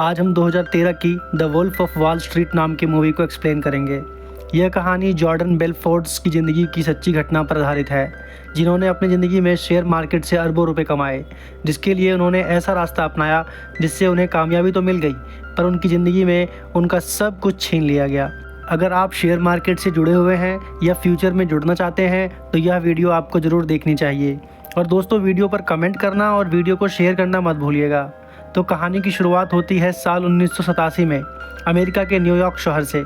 आज हम 2013 की The Wolf of Wall Street नाम की मूवी को एक्सप्लेन करेंगे। यह कहानी जॉर्डन बेलफोर्ड की ज़िंदगी की सच्ची घटना पर आधारित है, जिन्होंने अपनी ज़िंदगी में शेयर मार्केट से अरबों रुपए कमाए, जिसके लिए उन्होंने ऐसा रास्ता अपनाया जिससे उन्हें कामयाबी तो मिल गई, पर उनकी ज़िंदगी में उनका सब कुछ छीन लिया गया। अगर आप शेयर मार्केट से जुड़े हुए हैं या फ्यूचर में जुड़ना चाहते हैं तो यह वीडियो आपको ज़रूर देखनी चाहिए। और दोस्तों, वीडियो पर कमेंट करना और वीडियो को शेयर करना मत भूलिएगा। तो कहानी की शुरुआत होती है साल 1987 में अमेरिका के न्यूयॉर्क शहर से,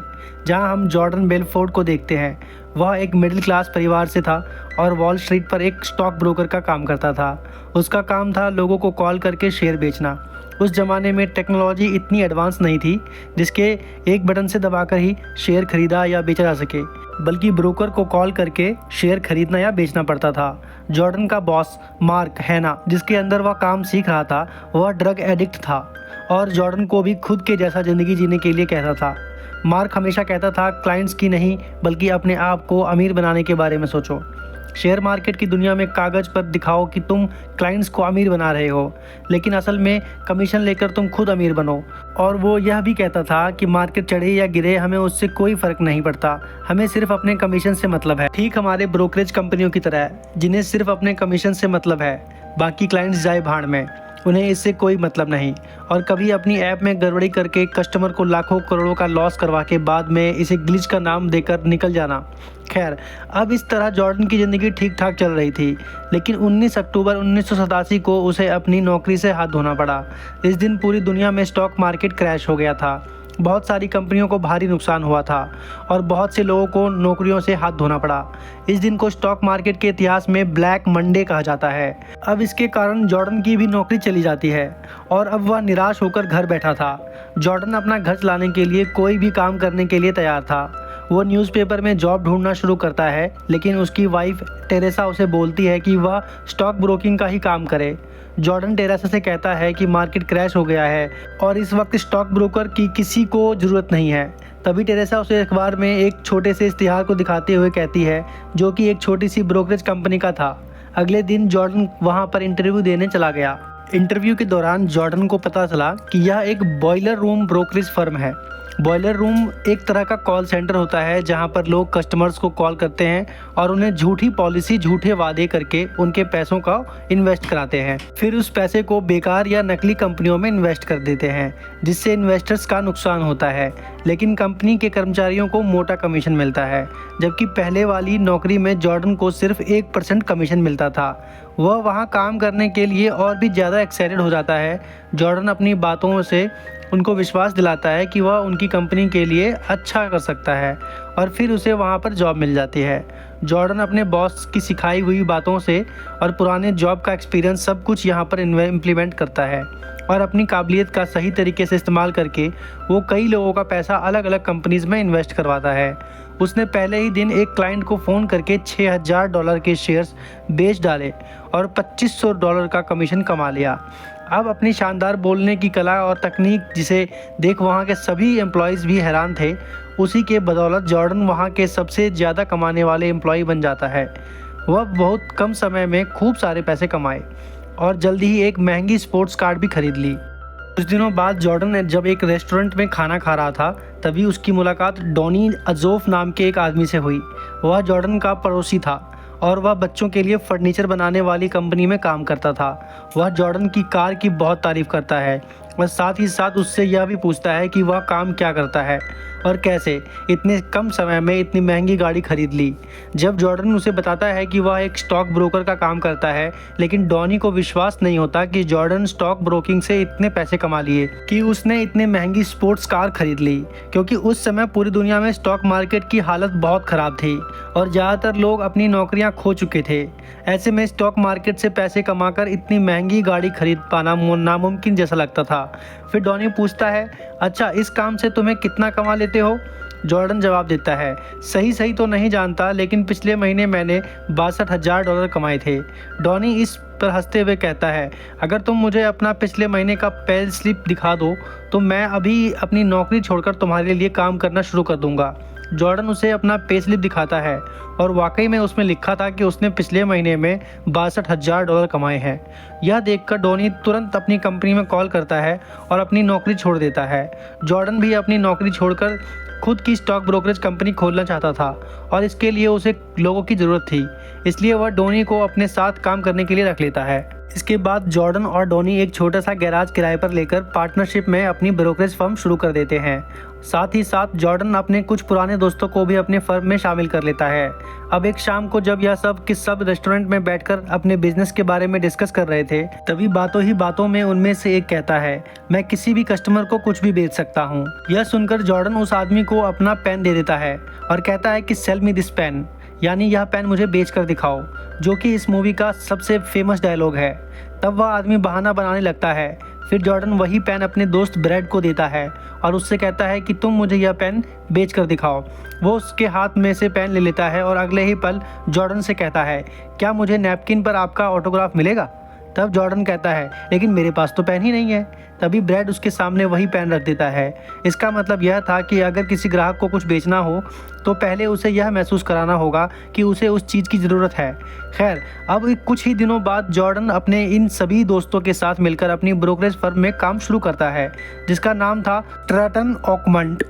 जहां हम जॉर्डन बेलफोर्ड को देखते हैं। वह एक मिडिल क्लास परिवार से था और वॉल स्ट्रीट पर एक स्टॉक ब्रोकर का काम करता था। उसका काम था लोगों को कॉल करके शेयर बेचना। उस ज़माने में टेक्नोलॉजी इतनी एडवांस नहीं थी जिसके एक बटन से दबाकर ही शेयर खरीदा या बेचा जा सके, बल्कि ब्रोकर को कॉल करके शेयर खरीदना या बेचना पड़ता था। जॉर्डन का बॉस मार्क हैना, जिसके अंदर वह काम सीख रहा था, वह ड्रग एडिक्ट था और जॉर्डन को भी खुद के जैसा ज़िंदगी जीने के लिए कहता था। मार्क हमेशा कहता था, क्लाइंट्स की नहीं बल्कि अपने आप को अमीर बनाने के बारे में सोचो। शेयर मार्केट की दुनिया में कागज़ पर दिखाओ कि तुम क्लाइंट्स को अमीर बना रहे हो, लेकिन असल में कमीशन लेकर तुम खुद अमीर बनो। और वो यह भी कहता था कि मार्केट चढ़े या गिरे हमें उससे कोई फ़र्क नहीं पड़ता, हमें सिर्फ अपने कमीशन से मतलब है। ठीक हमारे ब्रोकरेज कंपनियों की तरह, जिन्हें सिर्फ अपने कमीशन से मतलब है, बाकी क्लाइंट्स जाए भाड़ में, उन्हें इससे कोई मतलब नहीं। और कभी अपनी ऐप में गड़बड़ी करके कस्टमर को लाखों करोड़ों का लॉस करवा के बाद में इसे ग्लिच का नाम देकर निकल जाना। खैर, अब इस तरह जॉर्डन की ज़िंदगी ठीक ठाक चल रही थी, लेकिन 19 अक्टूबर 1987 को उसे अपनी नौकरी से हाथ धोना पड़ा। इस दिन पूरी दुनिया में स्टॉक मार्केट क्रैश हो गया था। बहुत सारी कंपनियों को भारी नुकसान हुआ था और बहुत से लोगों को नौकरियों से हाथ धोना पड़ा। इस दिन को स्टॉक मार्केट के इतिहास में ब्लैक मंडे कहा जाता है। अब इसके कारण जॉर्डन की भी नौकरी चली जाती है और अब वह निराश होकर घर बैठा था। जॉर्डन अपना घर चलाने के लिए कोई भी काम करने के लिए तैयार था। वो न्यूज़पेपर में जॉब ढूंढना शुरू करता है, लेकिन उसकी वाइफ टेरेसा उसे बोलती है कि वह स्टॉक ब्रोकिंग का ही काम करे। जॉर्डन टेरेसा से कहता है कि मार्केट क्रैश हो गया है और इस वक्त स्टॉक ब्रोकर की किसी को ज़रूरत नहीं है। तभी टेरेसा उसे अखबार में एक छोटे से इश्तिहार को दिखाते हुए कहती है, जो कि एक छोटी सी ब्रोकरेज कंपनी का था। अगले दिन जॉर्डन वहां पर इंटरव्यू देने चला गया। इंटरव्यू के दौरान जॉर्डन को पता चला कि यह एक बॉयलर रूम ब्रोकरेज फर्म है। बॉयलर रूम एक तरह का कॉल सेंटर होता है जहां पर लोग कस्टमर्स को कॉल करते हैं और उन्हें झूठी पॉलिसी, झूठे वादे करके उनके पैसों का इन्वेस्ट कराते हैं। फिर उस पैसे को बेकार या नकली कंपनियों में इन्वेस्ट कर देते हैं, जिससे इन्वेस्टर्स का नुकसान होता है, लेकिन कंपनी के कर्मचारियों को मोटा कमीशन मिलता है। जबकि पहले वाली नौकरी में जॉर्डन को सिर्फ 1% कमीशन मिलता था। वह वहाँ काम करने के लिए और भी ज़्यादा एक्साइटेड हो जाता है। जॉर्डन अपनी बातों से उनको विश्वास दिलाता है कि वह उनकी कंपनी के लिए अच्छा कर सकता है और फिर उसे वहाँ पर जॉब मिल जाती है। जॉर्डन अपने बॉस की सिखाई हुई बातों से और पुराने जॉब का एक्सपीरियंस सब कुछ यहाँ पर इम्प्लीमेंट करता है और अपनी काबिलियत का सही तरीके से इस्तेमाल करके वो कई लोगों का पैसा अलग अलग कंपनीज में इन्वेस्ट करवाता है। उसने पहले ही दिन एक क्लाइंट को फ़ोन करके $6000 के शेयर्स बेच डाले और $2500 का कमीशन कमा लिया। अब अपनी शानदार बोलने की कला और तकनीक, जिसे देख वहाँ के सभी एम्प्लॉयज़ भी हैरान थे, उसी के बदौलत जॉर्डन वहाँ के सबसे ज़्यादा कमाने वाले एम्प्लॉय बन जाता है। वह बहुत कम समय में खूब सारे पैसे कमाए और जल्दी ही एक महंगी स्पोर्ट्स कार भी खरीद ली। कुछ दिनों बाद जॉर्डन जब एक रेस्टोरेंट में खाना खा रहा था, तभी उसकी मुलाकात डॉनी अजोफ नाम के एक आदमी से हुई। वह जॉर्डन का पड़ोसी था और वह बच्चों के लिए फर्नीचर बनाने वाली कंपनी में काम करता था। वह जॉर्डन की कार की बहुत तारीफ़ करता है और साथ ही साथ उससे यह भी पूछता है कि वह काम क्या करता है और कैसे इतने कम समय में इतनी महंगी गाड़ी खरीद ली। जब जॉर्डन उसे बताता है कि वह एक स्टॉक ब्रोकर का काम करता है, लेकिन डॉनी को विश्वास नहीं होता कि जॉर्डन स्टॉक ब्रोकिंग से इतने पैसे कमा लिए, कि उसने इतने महंगी स्पोर्ट्स कार खरीद ली, क्योंकि उस समय पूरी दुनिया में स्टॉक मार्केट की हालत बहुत ख़राब थी और ज़्यादातर लोग अपनी नौकरियां खो चुके थे। ऐसे में स्टॉक मार्केट से पैसे कमाकर इतनी महंगी गाड़ी खरीद पाना नामुमकिन जैसा लगता था। फिर डॉनी पूछता है, अच्छा, इस काम से तुम्हें कितना कमा लेते हो? जॉर्डन जवाब देता है, सही तो नहीं जानता, लेकिन पिछले महीने मैंने $62,000 कमाए थे। डॉनी इस पर हंसते हुए कहता है, अगर तुम मुझे अपना पिछले महीने का पे स्लिप दिखा दो तो मैं अभी अपनी नौकरी छोड़कर तुम्हारे लिए काम करना शुरू कर दूंगा। जॉर्डन उसे अपना पे स्लिप दिखाता है और वाकई में उसमें लिखा था कि उसने पिछले महीने में $62,000 कमाए हैं। यह देखकर डोनी तुरंत अपनी कंपनी में कॉल करता है और अपनी नौकरी छोड़ देता है। जॉर्डन भी अपनी नौकरी छोड़कर खुद की स्टॉक ब्रोकरेज कंपनी खोलना चाहता था और इसके लिए उसे लोगों की ज़रूरत थी, इसलिए वह डोनी को अपने साथ काम करने के लिए रख लेता है। इसके बाद जॉर्डन और डोनी एक छोटा सा गैराज किराए पर लेकर पार्टनरशिप में अपनी ब्रोकरेज फर्म शुरू कर देते हैं। साथ ही साथ जॉर्डन अपने कुछ पुराने दोस्तों को भी अपने फर्म में शामिल कर लेता है। अब एक शाम को जब यह सब के सब रेस्टोरेंट में बैठकर अपने बिजनेस के बारे में डिस्कस कर रहे थे, तभी बातों ही बातों में उनमें से एक कहता है, मैं किसी भी कस्टमर को कुछ भी बेच सकता हूँ। यह सुनकर जॉर्डन उस आदमी को अपना पेन दे देता है और कहता है कि सेल मी दिस पेन, यानी यह पेन मुझे बेच कर दिखाओ, जो कि इस मूवी का सबसे फेमस डायलॉग है। तब वह आदमी बहाना बनाने लगता है। फिर जॉर्डन वही पेन अपने दोस्त ब्रैड को देता है और उससे कहता है कि तुम मुझे यह पेन बेच कर दिखाओ। वो उसके हाथ में से पेन ले लेता है और अगले ही पल जॉर्डन से कहता है, क्या मुझे नैपकिन पर आपका ऑटोग्राफ मिलेगा? तब जॉर्डन कहता है, लेकिन मेरे पास तो पेन ही नहीं है। तभी ब्रैड उसके सामने वही पेन रख देता है। इसका मतलब यह था कि अगर किसी ग्राहक को कुछ बेचना हो तो पहले उसे यह महसूस कराना होगा कि उसे उस चीज़ की ज़रूरत है। खैर, अब कुछ ही दिनों बाद जॉर्डन अपने इन सभी दोस्तों के साथ मिलकर अपनी ब्रोकरेज फर्म में काम शुरू करता है, जिसका नाम था स्ट्रैटन ऑकमंड।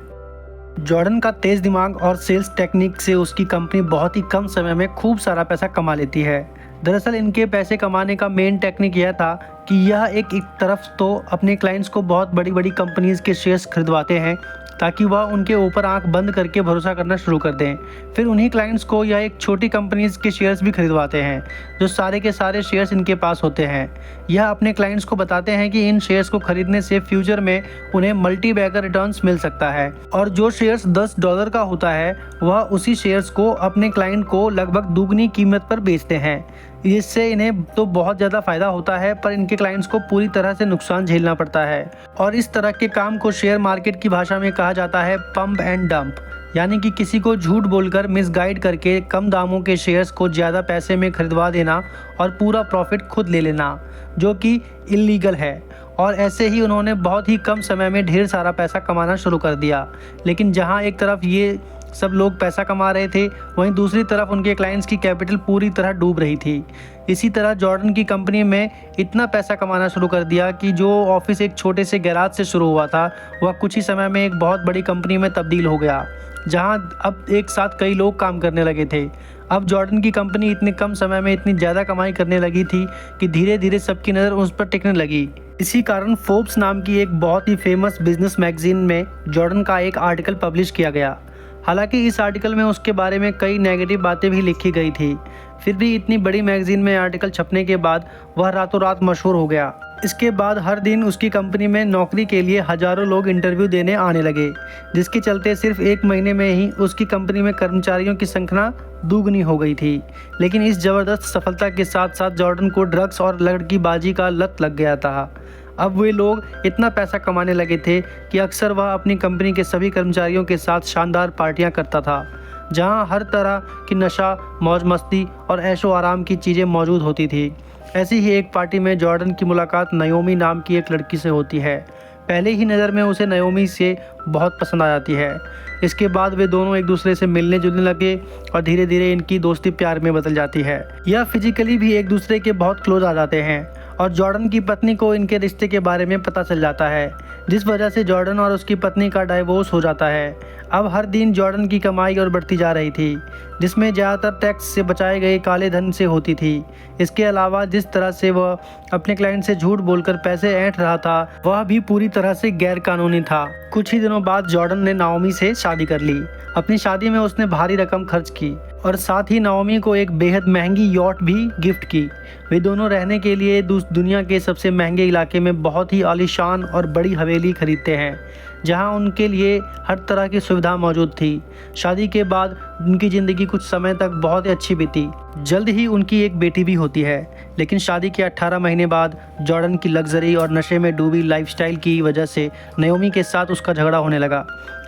जॉर्डन का तेज़ दिमाग और सेल्स टेक्निक से उसकी कंपनी बहुत ही कम समय में खूब सारा पैसा कमा लेती है। दरअसल इनके पैसे कमाने का मेन टेक्निक यह था कि यह एक तरफ तो अपने क्लाइंट्स को बहुत बड़ी बड़ी कंपनीज़ के शेयर्स खरीदवाते हैं ताकि वह उनके ऊपर आंख बंद करके भरोसा करना शुरू कर दें। फिर उन्हीं क्लाइंट्स को यह एक छोटी कंपनीज़ के शेयर्स भी खरीदवाते हैं, जो सारे के सारे शेयर्स इनके पास होते हैं। यह अपने क्लाइंट्स को बताते हैं कि इन शेयर्स को खरीदने से फ्यूचर में उन्हें मल्टी बैगर रिटर्न्स मिल सकता है, और जो शेयर्स $10 का होता है वह उसी शेयर्स को अपने क्लाइंट को लगभग दुगनी कीमत पर बेचते हैं। इससे इन्हें तो बहुत ज़्यादा फ़ायदा होता है, पर इनके क्लाइंट्स को पूरी तरह से नुकसान झेलना पड़ता है। और इस तरह के काम को शेयर मार्केट की भाषा में कहा जाता है पंप एंड डंप, यानी कि किसी को झूठ बोलकर मिसगाइड करके कम दामों के शेयर्स को ज़्यादा पैसे में खरीदवा देना और पूरा प्रॉफिट खुद ले लेना, जो कि इल्लीगल है। और ऐसे ही उन्होंने बहुत ही कम समय में ढेर सारा पैसा कमाना शुरू कर दिया। लेकिन जहाँ एक तरफ ये सब लोग पैसा कमा रहे थे, वहीं दूसरी तरफ उनके क्लाइंट्स की कैपिटल पूरी तरह डूब रही थी। इसी तरह जॉर्डन की कंपनी में इतना पैसा कमाना शुरू कर दिया कि जो ऑफिस एक छोटे से गैराज से शुरू हुआ था, वह कुछ ही समय में एक बहुत बड़ी कंपनी में तब्दील हो गया, जहां अब एक साथ कई लोग काम करने लगे थे। अब जॉर्डन की कंपनी इतने कम समय में इतनी ज़्यादा कमाई करने लगी थी कि धीरे धीरे सबकी नज़र उस पर टिकने लगी। इसी कारण फोर्ब्स नाम की एक बहुत ही फेमस बिजनेस मैगजीन में जॉर्डन का एक आर्टिकल पब्लिश किया गया। हालांकि इस आर्टिकल में उसके बारे में कई नेगेटिव बातें भी लिखी गई थी, फिर भी इतनी बड़ी मैगजीन में आर्टिकल छपने के बाद वह रातों रात मशहूर हो गया। इसके बाद हर दिन उसकी कंपनी में नौकरी के लिए हज़ारों लोग इंटरव्यू देने आने लगे, जिसके चलते सिर्फ एक महीने में ही उसकी कंपनी में कर्मचारियों की संख्या दुगनी हो गई थी। लेकिन इस ज़बरदस्त सफलता के साथ साथ जॉर्डन को ड्रग्स और लड़कीबाजी का लत लग गया था। अब वे लोग इतना पैसा कमाने लगे थे कि अक्सर वह अपनी कंपनी के सभी कर्मचारियों के साथ शानदार पार्टियां करता था, जहां हर तरह की नशा, मौज मस्ती और ऐशो आराम की चीज़ें मौजूद होती थी। ऐसी ही एक पार्टी में जॉर्डन की मुलाकात नाओमी नाम की एक लड़की से होती है। पहले ही नज़र में उसे नाओमी से बहुत पसंद आ जाती है। इसके बाद वे दोनों एक दूसरे से मिलने जुलने लगे और धीरे धीरे इनकी दोस्ती प्यार में बदल जाती है। यह फिजिकली भी एक दूसरे के बहुत क्लोज आ जाते हैं और जॉर्डन की पत्नी को इनके रिश्ते के बारे में पता चल जाता है, जिस वजह से जॉर्डन और उसकी पत्नी का डाइवोर्स हो जाता है। अब हर दिन जॉर्डन की कमाई और बढ़ती जा रही थी, जिसमें ज़्यादातर टैक्स से बचाए गए काले धन से होती थी। इसके अलावा जिस तरह से वह अपने क्लाइंट से झूठ बोलकर पैसे ऐंठ रहा था, वह भी पूरी तरह से गैर कानूनी था। कुछ ही दिनों बाद जॉर्डन ने नाओमी से शादी कर ली। अपनी शादी में उसने भारी रकम खर्च की और साथ ही नाओमी को एक बेहद महंगी यॉट भी गिफ्ट की। वे दोनों रहने के लिए दुनिया के सबसे महंगे इलाके में बहुत ही आलीशान और बड़ी हवेली खरीदते हैं, जहां उनके लिए हर तरह की सुविधा मौजूद थी। शादी के बाद उनकी ज़िंदगी कुछ समय तक बहुत ही अच्छी बीती। जल्द ही उनकी एक बेटी भी होती है, लेकिन शादी के 18 महीने बाद जॉर्डन की लग्जरी और नशे में डूबी लाइफस्टाइल की वजह से नाओमी के साथ उसका झगड़ा होने लगा।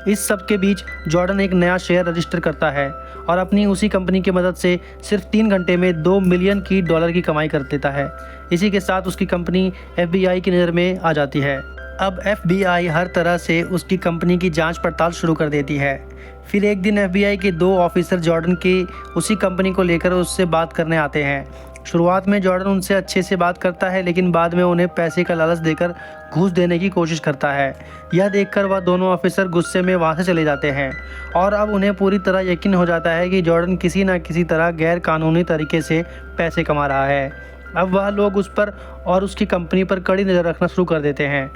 इस सब के बीच जॉर्डन एक नया शेयर रजिस्टर करता है और अपनी उसी कंपनी की मदद से सिर्फ 3 घंटे में $2 मिलियन की कमाई कर देता है। इसी के साथ उसकी कंपनी FBI की नज़र में आ जाती है। अब FBI हर तरह से उसकी कंपनी की जांच पड़ताल शुरू कर देती है। फिर एक दिन FBI के 2 ऑफिसर जॉर्डन की उसी कंपनी को लेकर उससे बात करने आते हैं। शुरुआत में जॉर्डन उनसे अच्छे से बात करता है, लेकिन बाद में उन्हें पैसे का लालच देकर घूस देने की कोशिश करता है। यह देखकर वह दोनों ऑफिसर गुस्से में वहां से चले जाते हैं और अब उन्हें पूरी तरह यकीन हो जाता है कि जॉर्डन किसी न किसी तरह गैर कानूनी तरीके से पैसे कमा रहा है। अब वह लोग उस पर और उसकी कंपनी पर कड़ी नज़र रखना शुरू कर देते हैं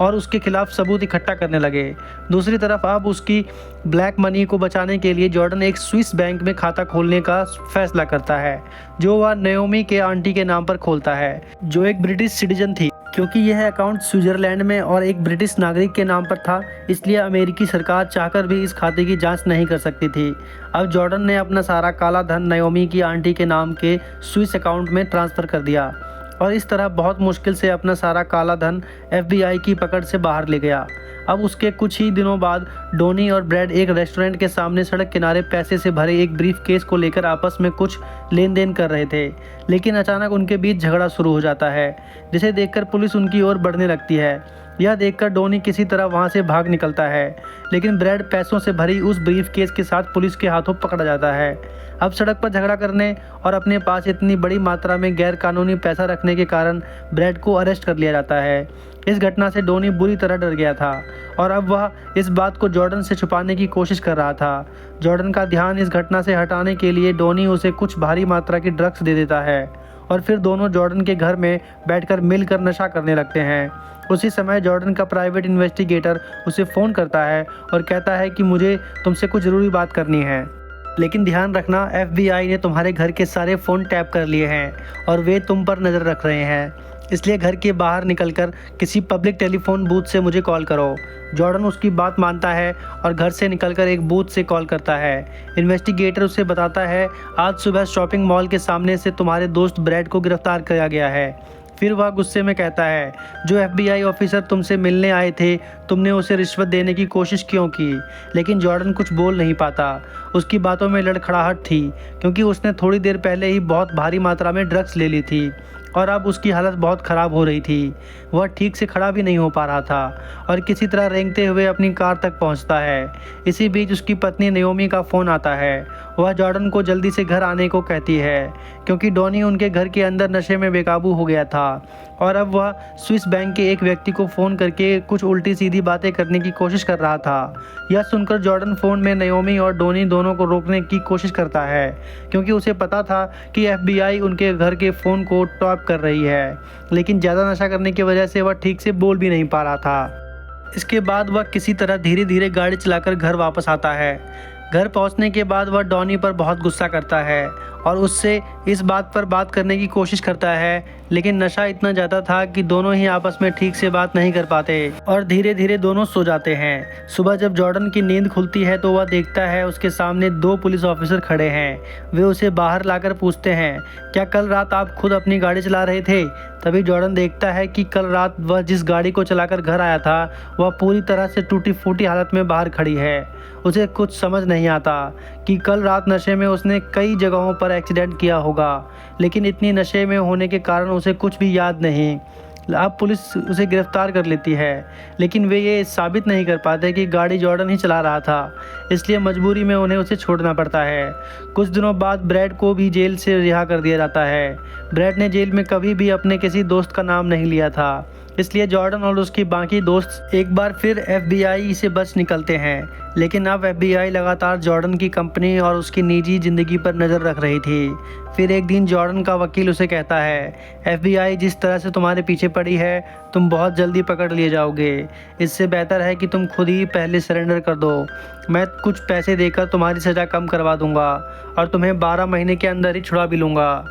और उसके खिलाफ सबूत इकट्ठा करने लगे। दूसरी तरफ अब उसकी ब्लैक मनी को बचाने के लिए जॉर्डन एक स्विस बैंक में खाता खोलने का फैसला करता है, जो वह नाओमी के आंटी के नाम पर खोलता है, जो एक ब्रिटिश सिटीजन थी। क्योंकि यह अकाउंट स्विट्जरलैंड में और एक ब्रिटिश नागरिक के नाम पर था, इसलिए अमेरिकी सरकार चाहकर भी इस खाते की जांच नहीं कर सकती थी। अब जॉर्डन ने अपना सारा काला धन नाओमी की आंटी के नाम के स्विस अकाउंट में ट्रांसफ़र कर दिया और इस तरह बहुत मुश्किल से अपना सारा काला धन FBI की पकड़ से बाहर ले गया। अब उसके कुछ ही दिनों बाद डोनी और ब्रैड एक रेस्टोरेंट के सामने सड़क किनारे पैसे से भरे एक ब्रीफ केस को लेकर आपस में कुछ लेन देन कर रहे थे, लेकिन अचानक उनके बीच झगड़ा शुरू हो जाता है, जिसे देखकर पुलिस उनकी ओर बढ़ने लगती है। यह देखकर डोनी किसी तरह वहां से भाग निकलता है, लेकिन ब्रैड पैसों से भरी उस ब्रीफ केस के साथ पुलिस के हाथों पकड़ा जाता है। अब सड़क पर झगड़ा करने और अपने पास इतनी बड़ी मात्रा में गैर कानूनी पैसा रखने के कारण ब्रैड को अरेस्ट कर लिया जाता है। इस घटना से डोनी बुरी तरह डर गया था और अब वह इस बात को जॉर्डन से छुपाने की कोशिश कर रहा था। जॉर्डन का ध्यान इस घटना से हटाने के लिए डोनी उसे कुछ भारी मात्रा की ड्रग्स दे देता है और फिर दोनों जॉर्डन के घर में बैठकर मिलकर नशा करने लगते हैं। उसी समय जॉर्डन का प्राइवेट इन्वेस्टिगेटर उसे फ़ोन करता है और कहता है कि मुझे तुमसे कुछ ज़रूरी बात करनी है, लेकिन ध्यान रखना FBI ने तुम्हारे घर के सारे फ़ोन टैप कर लिए हैं और वे तुम पर नज़र रख रहे हैं, इसलिए घर के बाहर निकलकर किसी पब्लिक टेलीफोन बूथ से मुझे कॉल करो। जॉर्डन उसकी बात मानता है और घर से निकलकर एक बूथ से कॉल करता है। इन्वेस्टिगेटर उसे बताता है, आज सुबह शॉपिंग मॉल के सामने से तुम्हारे दोस्त ब्रैड को गिरफ्तार किया गया है। फिर वह गुस्से में कहता है, जो FBI ऑफिसर तुमसे मिलने आए थे, तुमने उसे रिश्वत देने की कोशिश क्यों की? लेकिन जॉर्डन कुछ बोल नहीं पाता। उसकी बातों में लड़खड़ाहट थी, क्योंकि उसने थोड़ी देर पहले ही बहुत भारी मात्रा में ड्रग्स ले ली थी और अब उसकी हालत बहुत ख़राब हो रही थी। वह ठीक से खड़ा भी नहीं हो पा रहा था और किसी तरह रेंगते हुए अपनी कार तक पहुंचता है। इसी बीच उसकी पत्नी नाओमी का फ़ोन आता है। वह जॉर्डन को जल्दी से घर आने को कहती है, क्योंकि डोनी उनके घर के अंदर नशे में बेकाबू हो गया था और अब वह स्विस बैंक के एक व्यक्ति को फ़ोन करके कुछ उल्टी सीधी बातें करने की कोशिश कर रहा था। यह सुनकर जॉर्डन फ़ोन में नाओमी और डोनी दोनों को रोकने की कोशिश करता है, क्योंकि उसे पता था कि FBI उनके घर के फ़ोन को टॉप कर रही है, लेकिन ज़्यादा नशा करने की वजह से वह ठीक से बोल भी नहीं पा रहा था। इसके बाद वह किसी तरह धीरे धीरे गाड़ी चलाकर घर वापस आता है। घर पहुंचने के बाद वह डॉनी पर बहुत गुस्सा करता है और उससे इस बात पर बात करने की कोशिश करता है, लेकिन नशा इतना ज़्यादा था कि दोनों ही आपस में ठीक से बात नहीं कर पाते और धीरे धीरे दोनों सो जाते हैं। सुबह जब जॉर्डन की नींद खुलती है तो वह देखता है उसके सामने 2 पुलिस ऑफिसर खड़े हैं। वे उसे बाहर लाकर पूछते हैं, क्या कल रात आप खुद अपनी गाड़ी चला रहे थे? तभी जॉर्डन देखता है कि कल रात वह जिस गाड़ी को चलाकर घर आया था वह पूरी तरह से टूटी फूटी हालत में बाहर खड़ी है। उसे कुछ समझ नहीं आता कि कल रात नशे में उसने कई जगहों पर एक्सीडेंट किया होगा, लेकिन इतनी नशे में होने के कारण उसे कुछ भी याद नहीं। अब पुलिस उसे गिरफ्तार कर लेती है, लेकिन वे ये साबित नहीं कर पाते कि गाड़ी जॉर्डन ही चला रहा था, इसलिए मजबूरी में उन्हें उसे छोड़ना पड़ता है। कुछ दिनों बाद ब्रैड को भी जेल से रिहा कर दिया जाता है। ब्रैड ने जेल में कभी भी अपने किसी दोस्त का नाम नहीं लिया था, इसलिए जॉर्डन और उसकी बाकी दोस्त एक बार फिर FBI से बच निकलते हैं, लेकिन अब FBI लगातार जॉर्डन की कंपनी और उसकी निजी ज़िंदगी पर नज़र रख रही थी। फिर एक दिन जॉर्डन का वकील उसे कहता है, FBI जिस तरह से तुम्हारे पीछे पड़ी है, तुम बहुत जल्दी पकड़ लिए जाओगे। इससे बेहतर है कि तुम खुद ही पहले सरेंडर कर दो। मैं कुछ पैसे देकर तुम्हारी सज़ा कम करवा दूंगा और तुम्हें 12 महीने के अंदर ही छुड़ा भी लूँगा।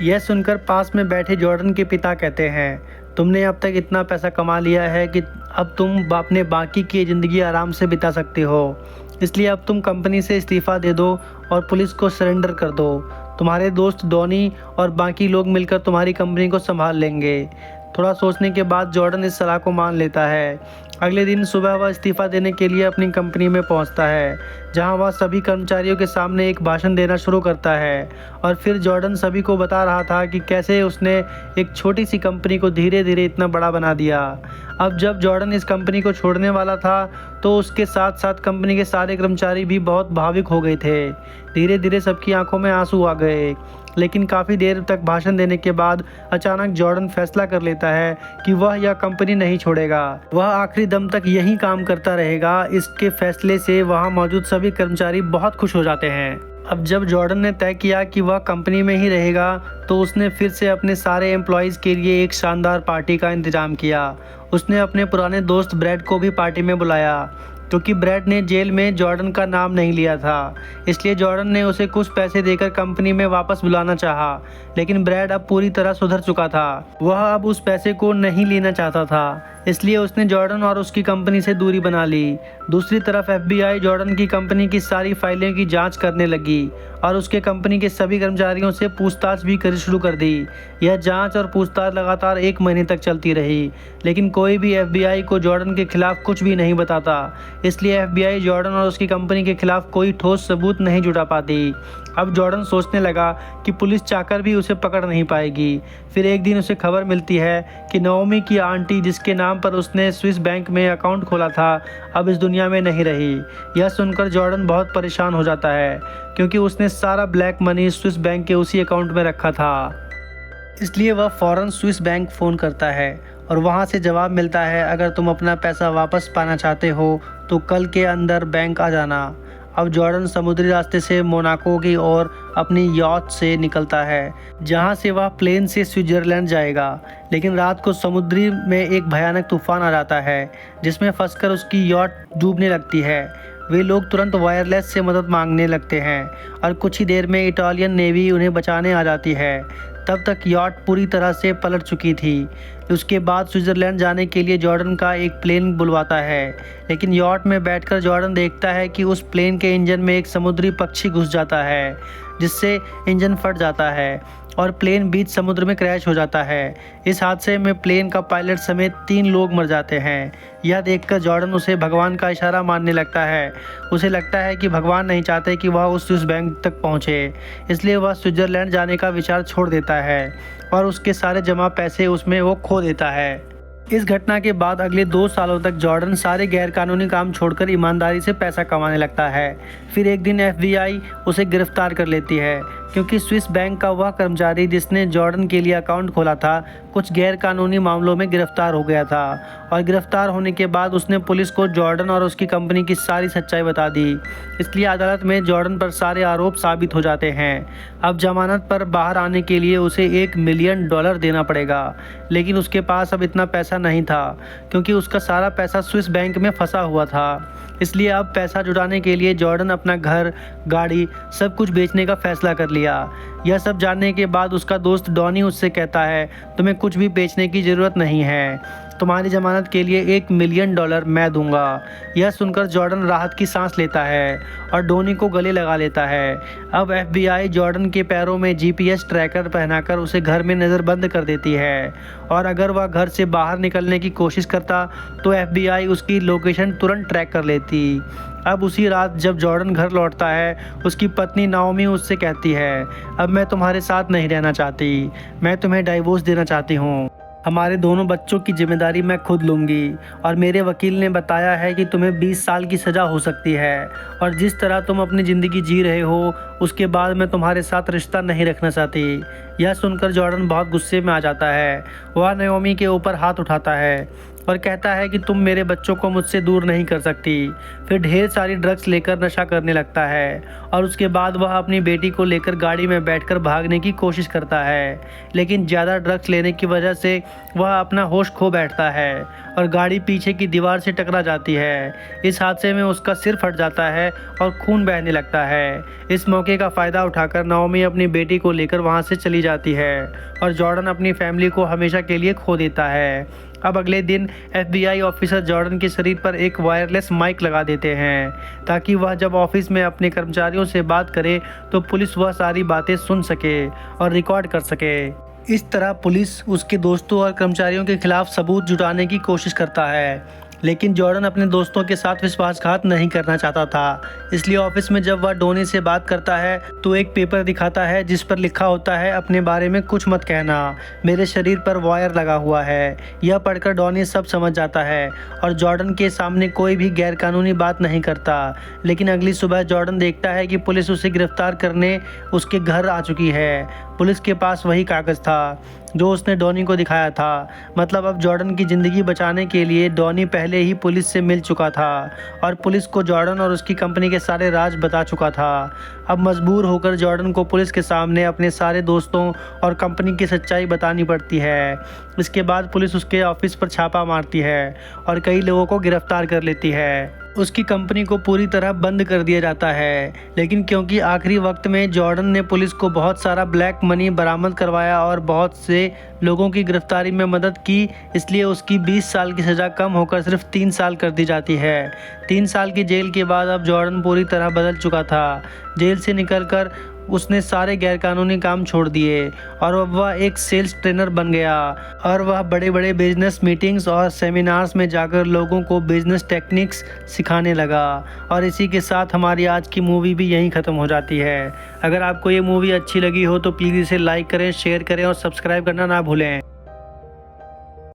यह सुनकर पास में बैठे जॉर्डन के पिता कहते हैं, तुमने अब तक इतना पैसा कमा लिया है कि अब तुम अपने बाकी की ज़िंदगी आराम से बिता सकते हो, इसलिए अब तुम कंपनी से इस्तीफ़ा दे दो और पुलिस को सरेंडर कर दो। तुम्हारे दोस्त डॉनी और बाकी लोग मिलकर तुम्हारी कंपनी को संभाल लेंगे। थोड़ा सोचने के बाद जॉर्डन इस सलाह को मान लेता है। अगले दिन सुबह वह इस्तीफ़ा देने के लिए अपनी कंपनी में पहुंचता है, जहां वह सभी कर्मचारियों के सामने एक भाषण देना शुरू करता है। और फिर जॉर्डन सभी को बता रहा था कि कैसे उसने एक छोटी सी कंपनी को धीरे धीरे इतना बड़ा बना दिया। अब जब जॉर्डन इस कंपनी को छोड़ने वाला था तो उसके साथ साथ कंपनी के सारे कर्मचारी भी बहुत भावुक हो गए थे। धीरे धीरे सबकी आंखों में आंसू आ गए। लेकिन काफ़ी देर तक भाषण देने के बाद अचानक जॉर्डन फैसला कर लेता है कि वह यह कंपनी नहीं छोड़ेगा। वह आखिरी दम तक यही काम करता रहेगा। इसके फैसले से वहां मौजूद सभी कर्मचारी बहुत खुश हो जाते हैं। अब जब जॉर्डन ने तय किया कि वह कंपनी में ही रहेगा तो उसने फिर से अपने सारे एम्प्लॉयज़ के लिए एक शानदार पार्टी का इंतज़ाम किया। उसने अपने पुराने दोस्त ब्रैड को भी पार्टी में बुलाया, क्योंकि ब्रैड ने जेल में जॉर्डन का नाम नहीं लिया था। इसलिए जॉर्डन ने उसे कुछ पैसे देकर कंपनी में वापस बुलाना चाहा, लेकिन ब्रैड अब पूरी तरह सुधर चुका था। वह अब उस पैसे को नहीं लेना चाहता था, इसलिए उसने जॉर्डन और उसकी कंपनी से दूरी बना ली। दूसरी तरफ FBI जॉर्डन की कंपनी की सारी फाइलें की जांच करने लगी और उसके कंपनी के सभी कर्मचारियों से पूछताछ भी करनी शुरू कर दी। यह जांच और पूछताछ लगातार 1 महीने तक चलती रही, लेकिन कोई भी FBI को जॉर्डन के खिलाफ कुछ भी नहीं बताता। इसलिए FBI जॉर्डन और उसकी कंपनी के खिलाफ कोई ठोस सबूत नहीं जुटा पाती। अब जॉर्डन सोचने लगा कि पुलिस चाहकर भी उसे पकड़ नहीं पाएगी। फिर एक दिन उसे खबर मिलती है कि नओमी की आंटी, जिसके नाम पर उसने स्विस बैंक में अकाउंट खोला था, अब इस दुनिया में नहीं रही। यह सुनकर जॉर्डन बहुत परेशान हो जाता है, क्योंकि उसने सारा ब्लैक मनी स्विस बैंक के उसी अकाउंट में रखा था। इसलिए वह फ़ौरन स्विस बैंक फ़ोन करता है और वहां से जवाब मिलता है, अगर तुम अपना पैसा वापस पाना चाहते हो तो कल के अंदर बैंक आ जाना। अब जॉर्डन समुद्री रास्ते से मोनाको की ओर अपनी यॉट से निकलता है, जहां से वह प्लेन से स्विट्ज़रलैंड जाएगा। लेकिन रात को समुद्री में एक भयानक तूफान आ जाता है, जिसमें फंसकर उसकी यॉट डूबने लगती है। वे लोग तुरंत वायरलेस से मदद मांगने लगते हैं और कुछ ही देर में इटालियन नेवी उन्हें बचाने आ जाती है। तब तक यॉट पूरी तरह से पलट चुकी थी। उसके बाद स्विट्ज़रलैंड जाने के लिए जॉर्डन का एक प्लेन बुलवाता है, लेकिन यॉट में बैठकर जॉर्डन देखता है कि उस प्लेन के इंजन में एक समुद्री पक्षी घुस जाता है, जिससे इंजन फट जाता है और प्लेन बीच समुद्र में क्रैश हो जाता है। इस हादसे में प्लेन का पायलट समेत 3 लोग मर जाते हैं। यह देखकर जॉर्डन उसे भगवान का इशारा मानने लगता है। उसे लगता है कि भगवान नहीं चाहते कि वह उस स्विस बैंक तक पहुंचे, इसलिए वह स्विट्ज़रलैंड जाने का विचार छोड़ देता है और उसके सारे जमा पैसे उसमें वो खो देता है। इस घटना के बाद अगले 2 सालों तक जॉर्डन सारे गैरकानूनी काम छोड़कर ईमानदारी से पैसा कमाने लगता है। फिर एक दिन FBI उसे गिरफ्तार कर लेती है, क्योंकि स्विस बैंक का वह कर्मचारी जिसने जॉर्डन के लिए अकाउंट खोला था, कुछ गैरकानूनी मामलों में गिरफ्तार हो गया था। और गिरफ्तार होने के बाद उसने पुलिस को जॉर्डन और उसकी कंपनी की सारी सच्चाई बता दी। इसलिए अदालत में जॉर्डन पर सारे आरोप साबित हो जाते हैं। अब जमानत पर बाहर आने के लिए उसे $1 मिलियन देना पड़ेगा, लेकिन उसके पास अब इतना पैसा नहीं था, क्योंकि उसका सारा पैसा स्विस बैंक में फंसा हुआ था। इसलिए अब पैसा जुटाने के लिए जॉर्डन अपना घर, गाड़ी, सब कुछ बेचने का फैसला कर लिया। यह सब जानने के बाद उसका दोस्त डॉनी उससे कहता है, तुम्हें कुछ भी बेचने की ज़रूरत नहीं है, तुम्हारी जमानत के लिए $1 मिलियन मैं दूंगा। यह सुनकर जॉर्डन राहत की सांस लेता है और डोनी को गले लगा लेता है। अब FBI जॉर्डन के पैरों में GPS ट्रैकर पहनाकर उसे घर में नज़रबंद कर देती है, और अगर वह घर से बाहर निकलने की कोशिश करता तो FBI उसकी लोकेशन तुरंत ट्रैक कर लेती। अब उसी रात जब जॉर्डन घर लौटता है, उसकी पत्नी नाओमी उससे कहती है, अब मैं तुम्हारे साथ नहीं रहना चाहती, मैं तुम्हें डाइवोर्स देना चाहती हूँ। हमारे दोनों बच्चों की जिम्मेदारी मैं खुद लूँगी, और मेरे वकील ने बताया है कि तुम्हें 20 साल की सज़ा हो सकती है, और जिस तरह तुम अपनी ज़िंदगी जी रहे हो उसके बाद मैं तुम्हारे साथ रिश्ता नहीं रखना चाहती। यह सुनकर जॉर्डन बहुत गुस्से में आ जाता है। वह नाओमी के ऊपर हाथ उठाता है और कहता है कि तुम मेरे बच्चों को मुझसे दूर नहीं कर सकती। फिर ढेर सारी ड्रग्स लेकर नशा करने लगता है, और उसके बाद वह अपनी बेटी को लेकर गाड़ी में बैठकर भागने की कोशिश करता है, लेकिन ज़्यादा ड्रग्स लेने की वजह से वह अपना होश खो बैठता है और गाड़ी पीछे की दीवार से टकरा जाती है। इस हादसे में उसका सिर फट जाता है और खून बहने लगता है। इस मौके का फ़ायदा उठाकर नाओमी अपनी बेटी को लेकर वहाँ से चली जाती है और जॉर्डन अपनी फैमिली को हमेशा के लिए खो देता है। अब अगले दिन FBI ऑफिसर जॉर्डन के शरीर पर एक वायरलेस माइक लगा देते हैं, ताकि वह जब ऑफिस में अपने कर्मचारियों से बात करे तो पुलिस वह सारी बातें सुन सके और रिकॉर्ड कर सके। इस तरह पुलिस उसके दोस्तों और कर्मचारियों के खिलाफ सबूत जुटाने की कोशिश करता है, लेकिन जॉर्डन अपने दोस्तों के साथ विश्वासघात नहीं करना चाहता था। इसलिए ऑफिस में जब वह डॉनी से बात करता है तो एक पेपर दिखाता है जिस पर लिखा होता है, अपने बारे में कुछ मत कहना, मेरे शरीर पर वायर लगा हुआ है। यह पढ़कर डॉनी सब समझ जाता है और जॉर्डन के सामने कोई भी गैरकानूनी बात नहीं करता। लेकिन अगली सुबह जॉर्डन देखता है कि पुलिस उसे गिरफ्तार करने उसके घर आ चुकी है। पुलिस के पास वही कागज़ था जो उसने डॉनी को दिखाया था। मतलब अब जॉर्डन की ज़िंदगी बचाने के लिए डॉनी पहले ही पुलिस से मिल चुका था और पुलिस को जॉर्डन और उसकी कंपनी के सारे राज बता चुका था। अब मजबूर होकर जॉर्डन को पुलिस के सामने अपने सारे दोस्तों और कंपनी की सच्चाई बतानी पड़ती है। इसके बाद पुलिस उसके ऑफिस पर छापा मारती है और कई लोगों को गिरफ्तार कर लेती है। उसकी कंपनी को पूरी तरह बंद कर दिया जाता है, लेकिन क्योंकि आखिरी वक्त में जॉर्डन ने पुलिस को बहुत सारा ब्लैक मनी बरामद करवाया और बहुत से लोगों की गिरफ्तारी में मदद की, इसलिए उसकी 20 साल की सज़ा कम होकर सिर्फ 3 साल कर दी जाती है। 3 साल की जेल के बाद अब जॉर्डन पूरी तरह बदल चुका था। जेल से निकलकर उसने सारे गैरकानूनी काम छोड़ दिए और अब वह एक सेल्स ट्रेनर बन गया और वह बड़े बड़े बिजनेस मीटिंग्स और सेमिनार्स में जाकर लोगों को बिजनेस टेक्निक्स सिखाने लगा। और इसी के साथ हमारी आज की मूवी भी यहीं ख़त्म हो जाती है। अगर आपको ये मूवी अच्छी लगी हो तो प्लीज़ इसे लाइक करें, शेयर करें और सब्सक्राइब करना ना भूलें।